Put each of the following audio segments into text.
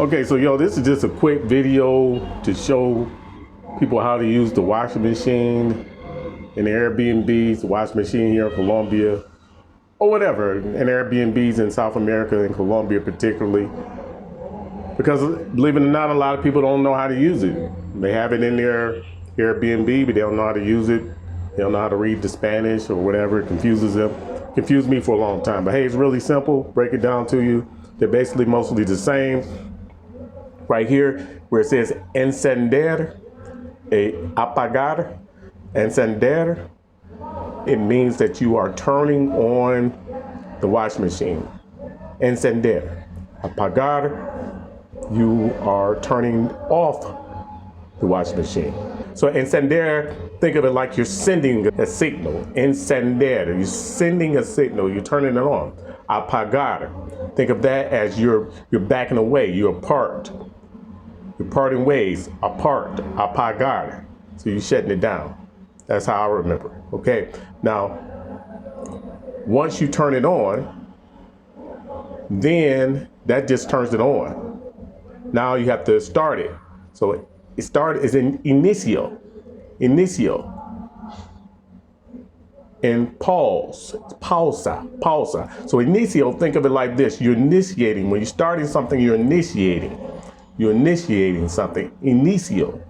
Okay, so this is just a quick video to show people how to use the washing machine in Airbnbs, the washing machine here in Colombia, or whatever, in Airbnbs in South America and Colombia particularly. Because believe it or not, a lot of people don't know how to use it. They have it in their Airbnb, but they don't know how to use it. They don't know how to read the Spanish or whatever. It confuses them. Confused me for a long time. But hey, it's really simple. Break it down to you. They're basically mostly the same. Right here, where it says encender, apagar, encender, it means that you are turning on the washing machine. Encender, apagar, you are turning off the washing machine. So encender, think of it like you're sending a signal. Encender, you're sending a signal, you're turning it on. Apagar, think of that as you're backing away, you're apart. You're parting ways, apart, apagar. So you're shutting it down. That's how I remember. Okay. Now, once you turn it on, then that just turns it on. Now you have to start it. So it started is in inicio, and pause, pausa. So inicio, think of it like this. You're initiating. When you're starting something, you're initiating. You're initiating something. Inicio.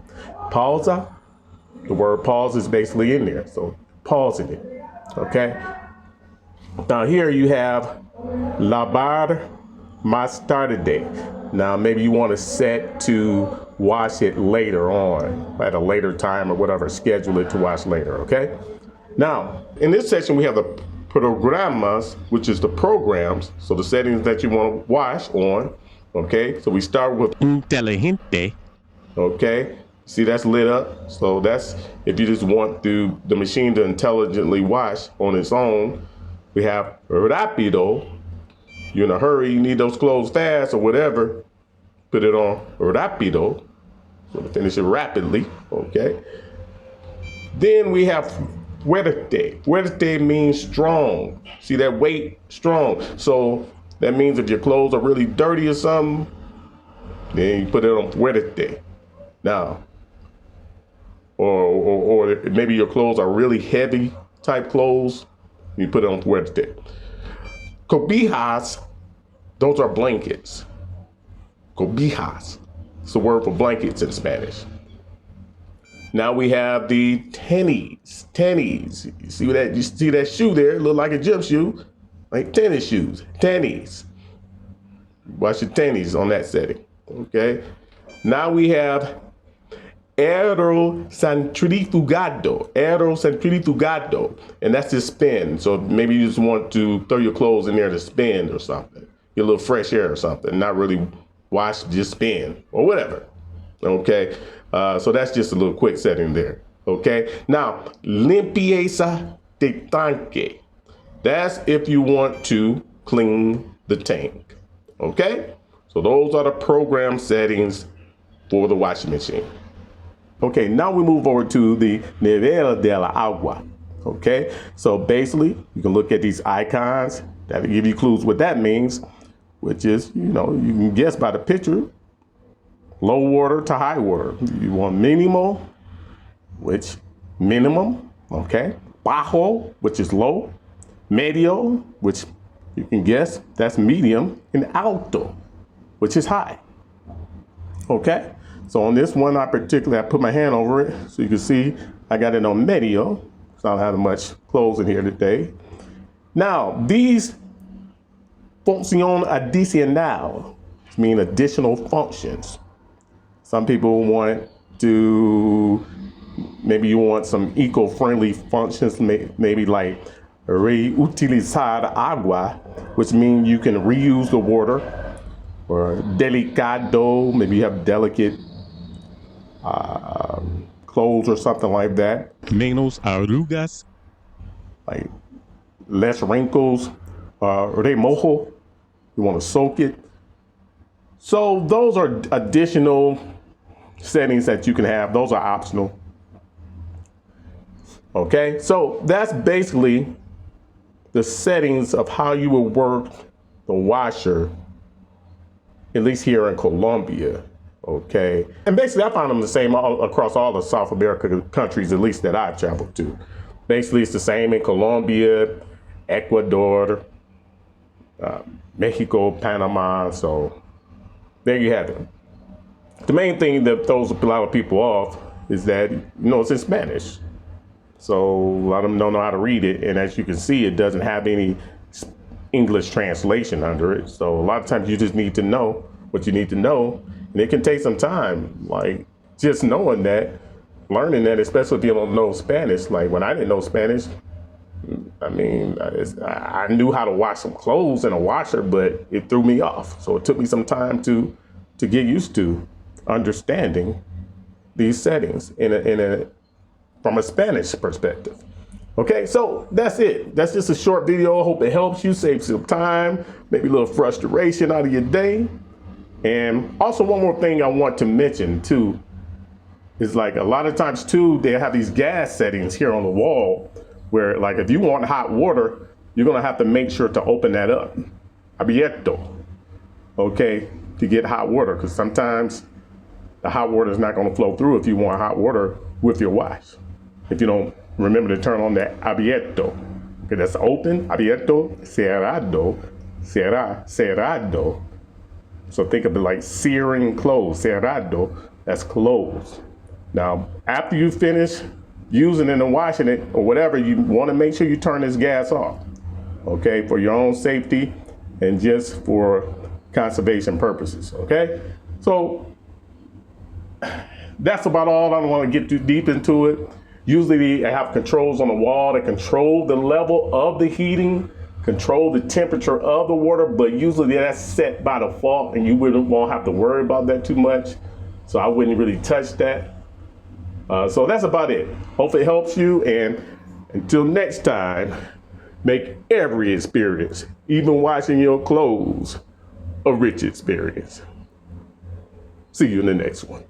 Pausa. The word pause is basically in there. So pausing it. Okay. Now here you have lavar más tarde. Now maybe you want to set to wash it later on at a later time or whatever. Schedule it to wash later. Okay. Now in this section we have the programas, which is the programs. So the settings that you want to wash on. Okay, so we start with Inteligente. okay. See, that's lit up. So that's if you just want the machine to intelligently wash on its own. We have rápido. You're in a hurry, you need those clothes fast or whatever. Put it on rápido. So to finish it rapidly. Okay. Then we have fuerte. Fuerte means strong. See that weight? Strong. So that means if your clothes are really dirty or something, then you put it on fuerte. Now, or maybe your clothes are really heavy type clothes, you put it on fuerte. Cobijas, those are blankets. Cobijas, it's the word for blankets in Spanish. Now we have the tenis. Tenis. You see that? You see that shoe there? It look like a gym shoe. Like tennis shoes, tennis. Wash your tennis on that setting, okay? Now we have aerocentrifugado, and that's just spin. So maybe you just want to throw your clothes in there to spin or something. Get a little fresh air or something, not really wash, just spin or whatever, okay? So that's just a little quick setting there, okay? Now, limpieza de tanque. That's if you want to clean the tank, okay? So those are the program settings for the washing machine. Okay, now we move over to the nivel de la agua, okay? So basically, you can look at these icons that'll give you clues what that means, which is, you can guess by the picture, low water to high water. You want mínimo, which minimum, okay? Bajo, which is low. Medio, which you can guess, that's medium, and alto, which is high. Okay, so on this one I put my hand over it so you can see I got it on medio, so I don't have much clothes in here today. Now, these función adicional mean additional functions. Some people want to, maybe you want some eco-friendly functions, maybe like reutilizar agua, which means you can reuse the water, or delicado, maybe you have delicate clothes or something like that. Menos arrugas. Like less wrinkles, remojo, you want to soak it. So those are additional settings that you can have. Those are optional. Okay, so that's basically the settings of how you will work the washer at least here in Colombia. Okay. And basically, I found them the same across all the South American countries, at least that I've traveled to. Basically, it's the same in Colombia, Ecuador, Mexico, Panama. So there you have it. The main thing that throws a lot of people off is that, it's in Spanish. So a lot of them don't know how to read it. And as you can see, it doesn't have any English translation under it. So a lot of times you just need to know what you need to know. And it can take some time, like just knowing that, learning that, especially if you don't know Spanish. Like when I didn't know Spanish, I mean, I knew how to wash some clothes in a washer, but it threw me off. So it took me some time to get used to understanding these settings from a Spanish perspective. Okay, so that's it. That's just a short video. I hope it helps you, save some time, maybe a little frustration out of your day. And also one more thing I want to mention too, is like a lot of times too, they have these gas settings here on the wall where like if you want hot water, you're gonna have to make sure to open that up, abierto, okay, to get hot water, because sometimes the hot water is not gonna flow through if you want hot water with your wash. If you don't remember to turn on that abierto, okay, that's open, abierto, cerrado, cerrado. So think of it like searing clothes, cerrado, that's closed. Now, after you finish using it and washing it or whatever, you want to make sure you turn this gas off, okay, for your own safety and just for conservation purposes, okay? So that's about all. I don't want to get too deep into it. Usually they have controls on the wall that control the level of the heating, control the temperature of the water, but usually that's set by default and you won't have to worry about that too much. So I wouldn't really touch that. So that's about it. Hopefully it helps you, and until next time, make every experience, even washing your clothes, a rich experience. See you in the next one.